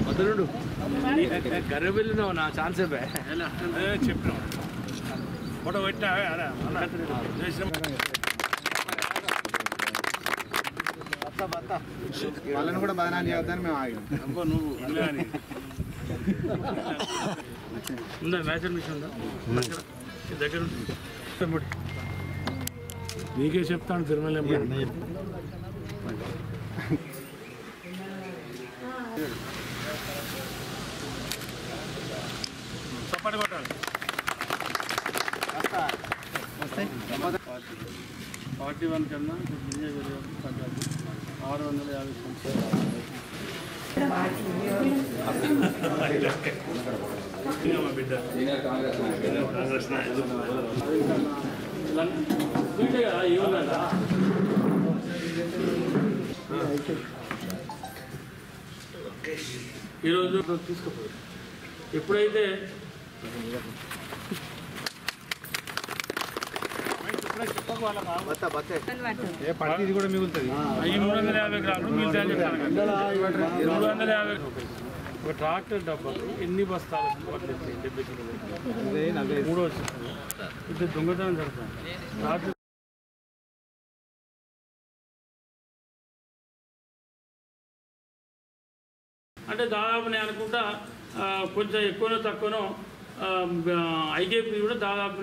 మొదలుడు గర్రబెల్లి నా ఛాన్స్ చెప్పిన ఫోటో పెట్టినా వాళ్ళని కూడా బాగా చేయొద్దని మేము ఆగాం. అనుకో నువ్వు ఉందా మ్యాచ్ అడ్మిషన్ ఉందా దగ్గర నీకే చెప్తాను తిరుమల చప్పటి కొట్టాలి 41 కన్నా 650 బిడ్డ కాంగ్రెస్ ఏమన్నా ఈరోజు తీసుకుపోయారు ఎప్పుడైతే ఇది కూడా మిగులుతుంది 350 గ్రాములు మిగతాలు చెప్తాను 350 ఒక ట్రాక్టర్ డబ్బాలు ఎన్ని బస్తాలు 70 కిలోలు 3 వచ్చింది ఇది దొంగతనం జరుగుతుంది ట్రాక్టర్ అంటే దాదాపు నేను అనుకుంటా కొంచెం ఎక్కువనో తక్కువనో ఐకేపీ కూడా దాదాపు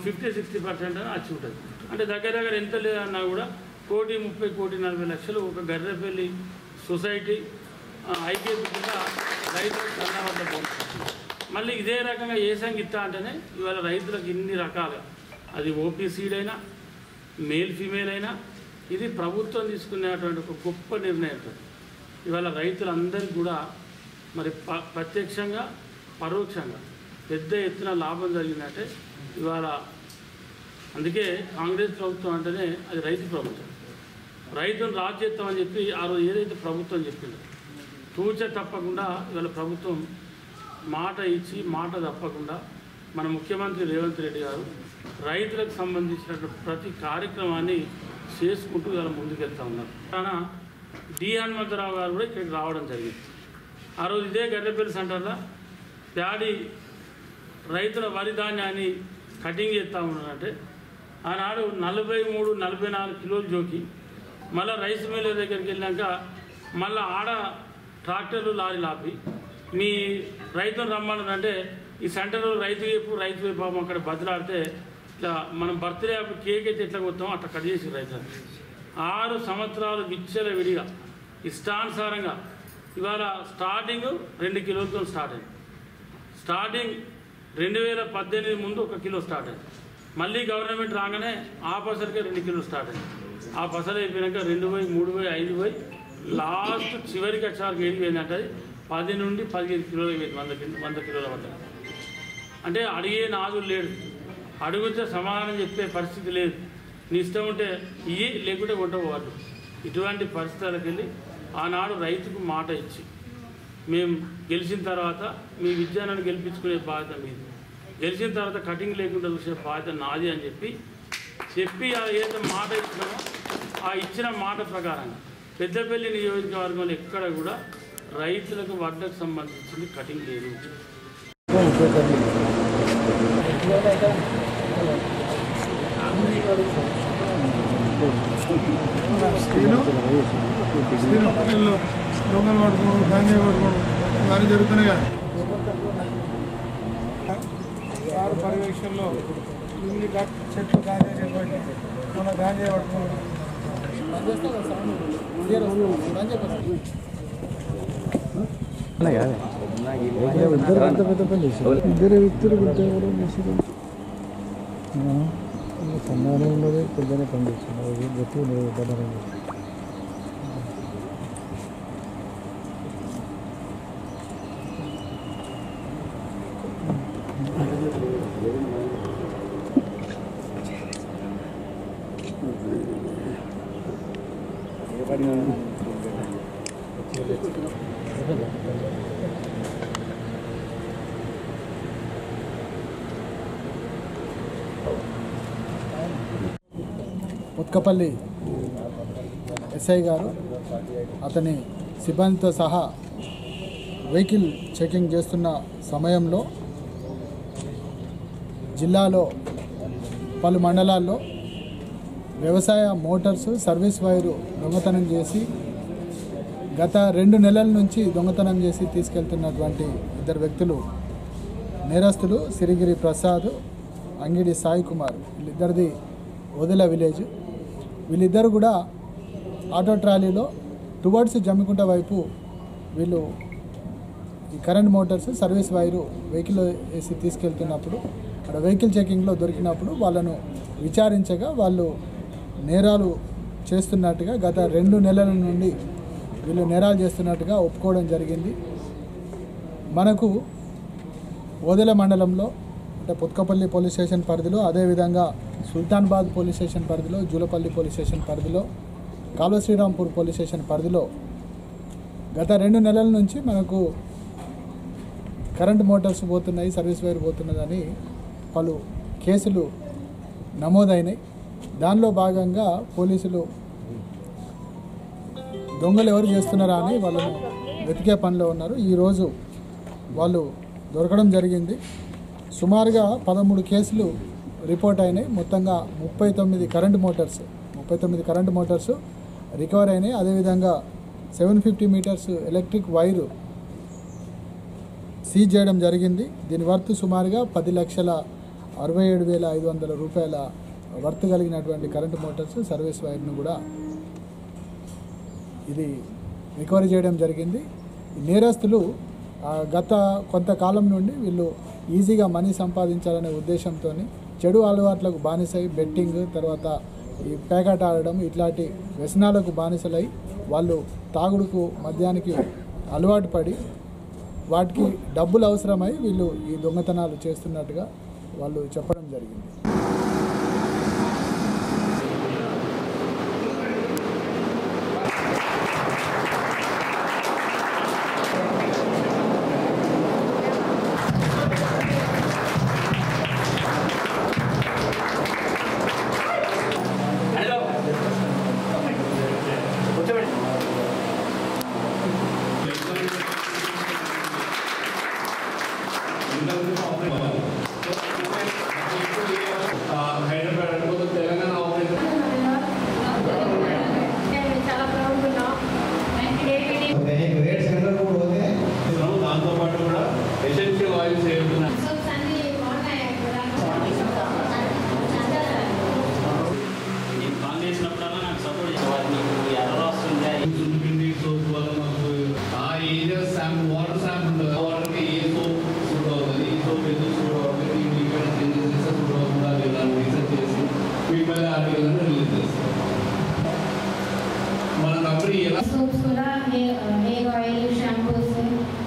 50-60% వచ్చి ఉంటుంది అంటే దగ్గర దగ్గర ఎంత లేదన్నా కూడా 1,30,40,00,000 ఒక గర్రెపల్లి సొసైటీ ఐకేపీ కింద రైతులకు ధన్యవాదాలు పోతుంది. మళ్ళీ ఇదే రకంగా ఏ సంగీత అంటేనే ఇవాళ రైతులకు ఇన్ని రకాలుగా అది ఓపీ సీడ్ అయినా మేల్ ఫీమేల్ అయినా ఇది ప్రభుత్వం తీసుకునేటువంటి ఒక గొప్ప నిర్ణయం. ఇవాళ రైతులందరికీ కూడా మరి ప్రత్యక్షంగా పరోక్షంగా పెద్ద ఎత్తున లాభం జరిగిందంటే ఇవాళ అందుకే కాంగ్రెస్ ప్రభుత్వం అంటేనే అది రైతు ప్రభుత్వం. రైతును రాజు చేస్తామని చెప్పి ఆ రోజు ఏదైతే ప్రభుత్వం చెప్పిందో తూచ తప్పకుండా ఇవాళ ప్రభుత్వం మాట ఇచ్చి మాట తప్పకుండా మన ముఖ్యమంత్రి రేవంత్ రెడ్డి గారు రైతులకు సంబంధించినటువంటి ప్రతి కార్యక్రమాన్ని చేసుకుంటూ ఇవాళ ముందుకెళ్తూ ఉన్నారు. కానీ డి హనుమంతరావు గారు కూడా ఇక్కడికి రావడం జరిగింది. ఆ రోజు ఇదే గర్రెపల్లి సెంటర్లో ప్యాడీ రైతుల వరి ధాన్యాన్ని కటింగ్ చేస్తూ ఉన్నారంటే ఆనాడు 43-44 కిలోలు జోకి మళ్ళీ రైస్ మిల్ దగ్గరికి వెళ్ళాక మళ్ళీ ఆడ ట్రాక్టర్లు లారీలు ఆపి మీ రైతులు రమ్మన్నారంటే ఈ సెంటర్లో రైతు వైపు పాపం అక్కడ బదిలాడితే ఇట్లా మనం బర్త్డే అప్పుడు కేక్ అయితే ఎట్లా కొత్తామో అట్లా కట్ చేసి రైతులు 6 సంవత్సరాలు విచ్చల విడిగా ఇష్టానుసారంగా ఇవాళ స్టార్టింగ్ 2 కిలోలతో స్టార్ట్ అయింది. స్టార్టింగ్ 2018 ముందు 1 కిలో స్టార్ట్ అయింది. మళ్ళీ గవర్నమెంట్ రాగానే ఆ పసరికే 2 కిలోలు స్టార్ట్ అయింది. ఆ పసలు అయిపోయాక 2,000, 3,000, 5,000 లాస్ట్ చివరికి వచ్చారికి ఏంటంటే 10 నుండి 15 కిలోలు అయిపోయింది 100 కిలోల వద్ద. అంటే అడిగే నాదులు లేడు, అడిగితే సమాధానం చెప్పే పరిస్థితి లేదు. నీ ఇష్టం ఉంటే ఇవి లేకుంటే కొంటపోవాలి. ఇటువంటి పరిస్థితులకు వెళ్ళి ఆనాడు రైతుకు మాట ఇచ్చి మేము గెలిచిన తర్వాత మీ విజ్ఞానాన్ని గెలిపించుకునే బాధ్యత మీది, గెలిచిన తర్వాత కటింగ్ లేకుండా చూసే బాధ్యత నాది అని చెప్పి ఏదైతే మాట ఇచ్చినామో ఆ ఇచ్చిన మాట ప్రకారంగా పెద్దపల్లి నియోజకవర్గంలో ఎక్కడ కూడా రైతులకు వడ్లకు సంబంధించింది కటింగ్ లేదు. దొంగలు పడుకోవడం, గాంజా పడుకోవడం ఇవన్నీ జరుగుతున్నాయి కదా. వారు పర్యవేక్షణలో ఇల్లు చెట్లు గాంజా చెప్పండి మన గాంజా పడుకోవడం పెద్ద పని చేశారు. ఇద్దరు వ్యక్తులు సన్నానే ఉన్నది పెద్దనే పని చేస్తున్నారు. గట్టి బద్దరం ఉత్కపల్లి ఎస్ఐ గారు అతని సిబ్బందితో సహా వెహికల్ చెకింగ్ చేస్తున్న సమయంలో జిల్లాలో పలు మండలాల్లో వ్యవసాయ మోటార్స్ సర్వీస్ వైరు దొంగతనం చేసి గత 2 నెలల నుంచి దొంగతనం చేసి తీసుకెళ్తున్నటువంటి ఇద్దరు వ్యక్తులు నేరస్తులు సిరిగిరి ప్రసాద్, అంగిడి సాయి కుమార్. వీళ్ళిద్దరిది వదిల విలేజ్. వీళ్ళిద్దరు కూడా ఆటో ట్రాలీలో టువర్డ్స్ జమ్మికుంట వైపు వీళ్ళు ఈ current Motors service wire vehicle వేసి తీసుకెళ్తున్నప్పుడు అక్కడ వెహికల్ చెకింగ్లో దొరికినప్పుడు వాళ్ళను విచారించగా వాళ్ళు నేరాలు చేస్తున్నట్టుగా గత 2 నెలల నుండి వీళ్ళు నేరాలు చేస్తున్నట్టుగా ఒప్పుకోవడం జరిగింది. మనకు ఓదెల మండలంలో అంటే పుత్కపల్లి పోలీస్ స్టేషన్ పరిధిలో, అదేవిధంగా సుల్తాన్బాద్ పోలీస్ స్టేషన్ పరిధిలో, జూలపల్లి పోలీస్ స్టేషన్ పరిధిలో, కాల్వ శ్రీరాంపూర్ పోలీస్ స్టేషన్ పరిధిలో గత 2 నెలల నుంచి మనకు కరెంట్ మోటార్స్ పోతున్నాయి, సర్వీస్ వైర్ పోతున్నదని పలు కేసులు నమోదైనాయి. దానిలో భాగంగా పోలీసులు దొంగలు ఎవరు చేస్తున్నారా అని వాళ్ళను వెతికే పనిలో ఉన్నారు. ఈరోజు వాళ్ళు దొరకడం జరిగింది. సుమారుగా 13 కేసులు రిపోర్ట్ అయినాయి. మొత్తంగా 39 కరెంట్ మోటార్స్ రికవర్ అయినాయి. అదేవిధంగా 750 మీటర్స్ ఎలక్ట్రిక్ వైరు సీజ్ చేయడం జరిగింది. దీని వర్త్ సుమారుగా 10,67,500 రూపాయల వర్త్ కలిగినటువంటి కరెంటు మోటార్స్ సర్వీస్ వైర్ను కూడా ఇది రికవరీ చేయడం జరిగింది. నేరస్తులు గత కొంతకాలం నుండి వీళ్ళు ఈజీగా మనీ సంపాదించాలనే ఉద్దేశంతో చెడు అలవాట్లకు బానిసై బెట్టింగ్, తర్వాత ఈ పేకాట ఆడడం ఇట్లాంటి వ్యసనాలకు బానిసలై వాళ్ళు తాగుడుకు మద్యానికి అలవాటు పడి వాటికి డబ్బులు అవసరమై వీళ్ళు ఈ దొంగతనాలు చేస్తున్నట్టుగా వాళ్ళు చెప్పడం జరిగింది. సోప్స్ కూడా హెయిర్ ఆయిల్, షాంపూస్,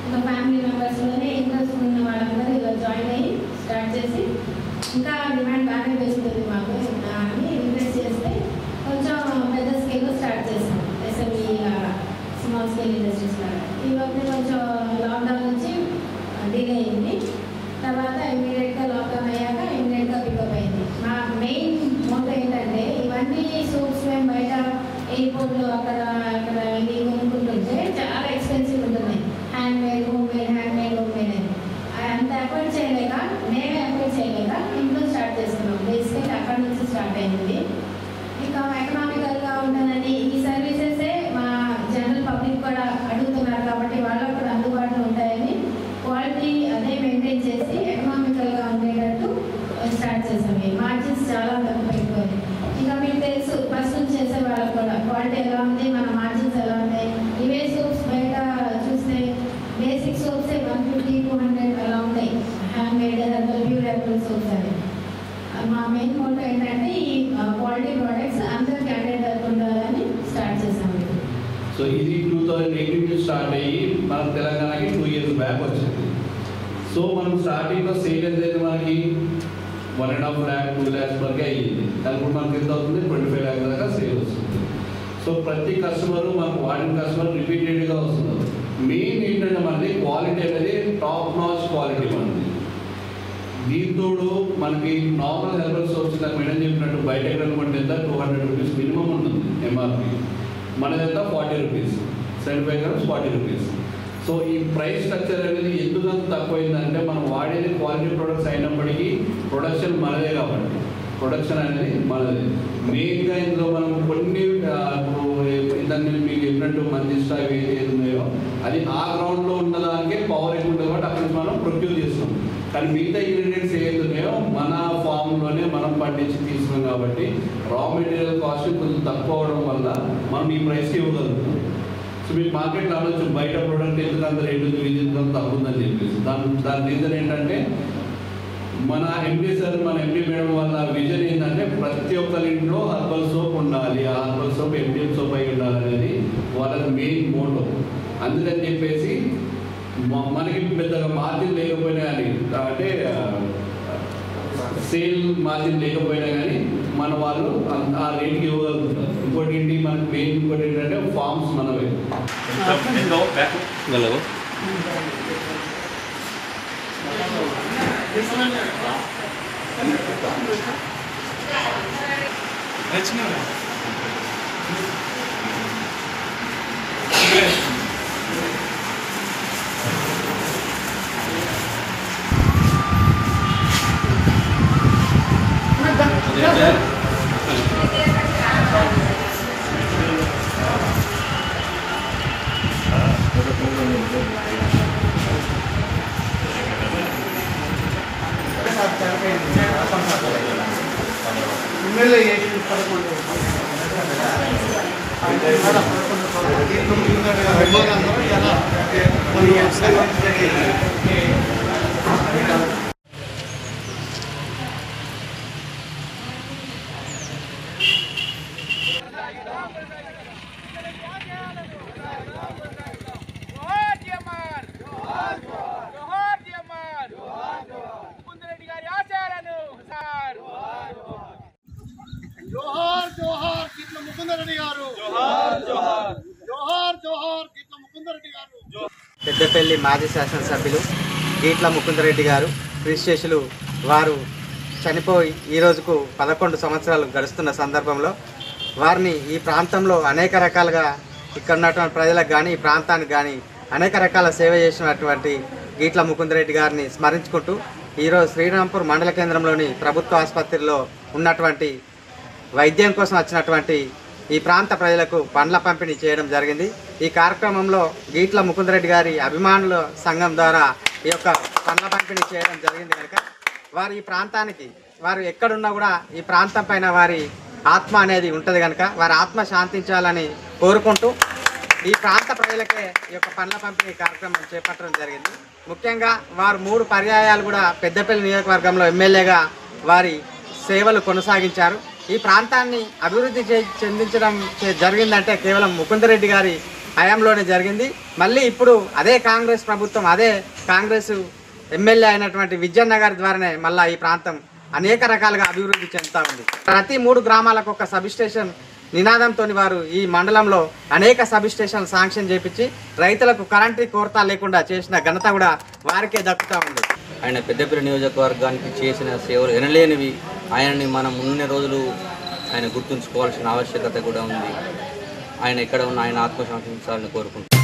ఇంకా ఫ్యామిలీ మెంబర్స్లోనే ఇంట్రెస్ట్ ఉన్న వాళ్ళందరూ ఇలా జాయిన్ అయ్యి స్టార్ట్ చేసి ఇంకా డిమాండ్ బాగానే వేస్తుంది మాకు అని ఇన్వెస్ట్ చేస్తే కొంచెం పెద్ద స్కేల్లో స్టార్ట్ చేస్తాం. ఎస్ఎంఈ స్మాల్ స్కేల్ ఇండస్ట్రీస్ లాగా. ఇవన్నీ కొంచెం లాక్డౌన్ నుంచి డిలే అయింది. తర్వాత ఇమీడియట్గా లాక్డౌన్ అయ్యాక ఇమీడియట్గా పికప్ అయింది. మా మెయిన్ మోటో ఏంటంటే ఇవన్నీ సోప్స్ మేము బయట ఎయిర్పోర్ట్లో అక్కడ వెళ్ళి కొనుక్కుంటుంటే చాలా ఎక్స్పెన్సివ్ ఉంటున్నాయి. హ్యాండ్ మేడ్, హోమ్ మేడ్ అని అంత అఫోర్డ్ చేయలేక, మేమే అఫోర్డ్ చేయలేక ఇంట్లో స్టార్ట్ చేస్తున్నాం. బేసిక్గా అక్కడ నుంచి స్టార్ట్ అయింది. ఇంకా ఎకనామికల్గా ఉంటుందని ఈ సర్వీసెసే మా జనరల్ పబ్లిక్ కూడా అడుగుతున్నారు కాబట్టి వాళ్ళకు కూడా అందుబాటులో ఉంటాయని క్వాలిటీ అదే మెయింటైన్ చేసి ఎకనామికల్గా ఉండేటట్టు స్టార్ట్ చేసాం. మార్జిన్స్ చాలా తక్కువ పెట్టుకొని ఇంకా మీకు తెలుసు ఫస్ట్ నుంచి చేసే వాళ్ళకి కూడా క్వాలిటీ ఎలా ఉంది, మన మార్జిన్స్ ఎలా ఉన్నాయి. ఇవే సోప్స్ బయట చూస్తే బేసిక్ సోప్సే 150-200 అలా ఉంటాయి. Hand made, herbal, pure herbal soaps అని. మా మెయిన్ మోటో ఏంటంటే ఈ క్వాలిటీ ప్రోడక్ట్స్ అందరికీ అటెండ్ ఉండాలని స్టార్ట్ చేసాము. సో ఇది 2018 స్టార్ట్ అయ్యి మన తెలంగాణకి 2 years బ్యాక్ వచ్చింది. సో మనం స్టార్టింగ్లో సేల్ అయితే మనకి 1.5 lakh 2 lakhs వరకే అయ్యింది. కానీ ఇప్పుడు మనకి ఎంత అవుతుంది, 25 lakhs దాకా సేల్ వస్తుంది. సో ప్రతి కస్టమర్ మనకు వాడిన కస్టమర్ రిపీటెడ్గా వస్తున్నారు. మెయిన్ ఏంటంటే మనది క్వాలిటీ అనేది టాప్ నాచ్ క్వాలిటీ మనది. దీంతో మనకి నార్మల్ హెర్బల్ సోప్స్ నాకు మేడం చెప్పినట్టు బయట ఎక్కడ ఎంత 200 rupees మినిమం ఉంటుంది ఎంఆర్పి. మనదంతా 40 rupees, 75 grams 40 rupees. సో ఈ ప్రైస్ స్ట్రక్చర్ అనేది ఎందుకంత తక్కువైందంటే మనం వాడేది క్వాలిటీ ప్రొడక్ట్స్ అయినప్పటికీ ప్రొడక్షన్ మనదే కాబట్టి ప్రొడక్షన్ అనేది మనది. మెయిన్గా ఇందులో మనం కొన్ని దాన్ని మీకు చెప్పినట్టు మంచిస్టా ఏది ఉన్నాయో అది ఆ గ్రౌండ్లో ఉన్నదానికే పవర్ ఎక్కువ ఉంటుంది కాబట్టి అక్కడ మనం ప్రొక్యూర్ చేస్తాం. కానీ మిగతా ఇంగ్రీడియంట్స్ ఏది ఉన్నాయో మన ఫామ్లోనే మనం పండించి తీసుకున్నాం కాబట్టి రా మెటీరియల్ కాస్ట్ కొంచెం తక్కువ అవడం వల్ల మనం ఈ ప్రైస్కి ఇవ్వగలుగుతాం. సో మీకు మార్కెట్లో అనొచ్చు బయట ప్రోడక్ట్ ఎందుకు అంత రేటు ఎందుకు తగ్గుందని చెప్పేసి. దాని రీజన్ ఏంటంటే మన ఎంపీ సార్ మన ఎంపీ మేడం వాళ్ళ విజన్ ఏంటంటే ప్రతి ఒక్కరి ఇంట్లో హర్బల్ సోప్ ఉండాలి, ఆ హర్బల్ సోప్ ఎండిఎం సోప్ అయి ఉండాలి అనేది వాళ్ళ మెయిన్ మోటో. అందుకని చెప్పేసి మనకి పెద్దగా మార్జిన్ లేకపోయినా కానీ అంటే సేల్ మార్జిన్ లేకపోయినా కానీ మన వాళ్ళు ఆ రేట్కి ఇవ్వగలుగుతారు. ఇంకోటి ఏంటి మనకి మెయిన్ ఇంకోటి ఏంటంటే ఫార్మ్స్ మనవే. జోహార్ జోహార్ గిట్ల ముకుందరెడ్డి గారు, జోహార్ జోహార్ జోహార్ జోహార్ గిట్ల ముకుందరెడ్డి గారు. పెద్దపల్లి మాజీ శాసనసభ్యులు గీట్ల ముకుందరెడ్డి గారు క్రిస్టియన్లు వారు చనిపోయి ఈ రోజుకు 11 సంవత్సరాలు గడుస్తున్న సందర్భంలో వారిని ఈ ప్రాంతంలో అనేక రకాలుగా ఇక్కడ ఉన్నటువంటి ప్రజలకు కానీ ఈ ప్రాంతానికి కానీ అనేక రకాల సేవ చేసినటువంటి గీట్ల ముకుందరెడ్డి గారిని స్మరించుకుంటూ ఈరోజు శ్రీరాంపూర్ మండల కేంద్రంలోని ప్రభుత్వ ఆసుపత్రిలో ఉన్నటువంటి వైద్యం కోసం వచ్చినటువంటి ఈ ప్రాంత ప్రజలకు పండ్ల పంపిణీ చేయడం జరిగింది. ఈ కార్యక్రమంలో గీట్ల ముకుందరెడ్డి గారి అభిమానుల సంఘం ద్వారా ఈ యొక్క పండ్ల పంపిణీ చేయడం జరిగింది కనుక వారు ఈ ప్రాంతానికి వారు ఎక్కడున్నా కూడా ఈ ప్రాంతం పైన వారి ఆత్మ అనేది ఉంటుంది కనుక వారి ఆత్మ శాంతించాలని కోరుకుంటూ ఈ ప్రాంత ప్రజలకే ఈ యొక్క పండ్ల పంపిణీ కార్యక్రమం చేపట్టడం జరిగింది. ముఖ్యంగా వారు 3 పర్యాయాలు కూడా పెద్దపల్లి నియోజకవర్గంలో ఎమ్మెల్యేగా వారి సేవలు కొనసాగించారు. ఈ ప్రాంతాన్ని అభివృద్ధి చెందించడం జరిగిందంటే కేవలం ముకుందరెడ్డి గారి హయాంలోనే జరిగింది. మళ్ళీ ఇప్పుడు అదే కాంగ్రెస్ ప్రభుత్వం అదే కాంగ్రెస్ ఎమ్మెల్యే అయినటువంటి విజయన్న గారి ద్వారానే మళ్ళీ ఈ ప్రాంతం అనేక రకాలుగా అభివృద్ధి చెందుతూ ఉంది. ప్రతి 3 గ్రామాలకు ఒక సబ్ స్టేషన్ నినాదంతో వారు ఈ మండలంలో అనేక సబ్ స్టేషన్లు శాంక్షన్ చేపించి రైతులకు కరెంటు కొరత లేకుండా చేసిన ఘనత కూడా వారికే దక్కుతూ ఉంది. ఆయన పెద్దపల్లి నియోజకవర్గానికి చేసిన సేవలు ఎనలేనివి. ఆయనని మనం ఉన్న రోజులు ఆయన గుర్తుంచుకోవాల్సిన ఆవశ్యకత కూడా ఉంది. ఆయన ఎక్కడ ఉన్న ఆయన ఆత్మశాంతించాలని కోరుకుంటున్నాను.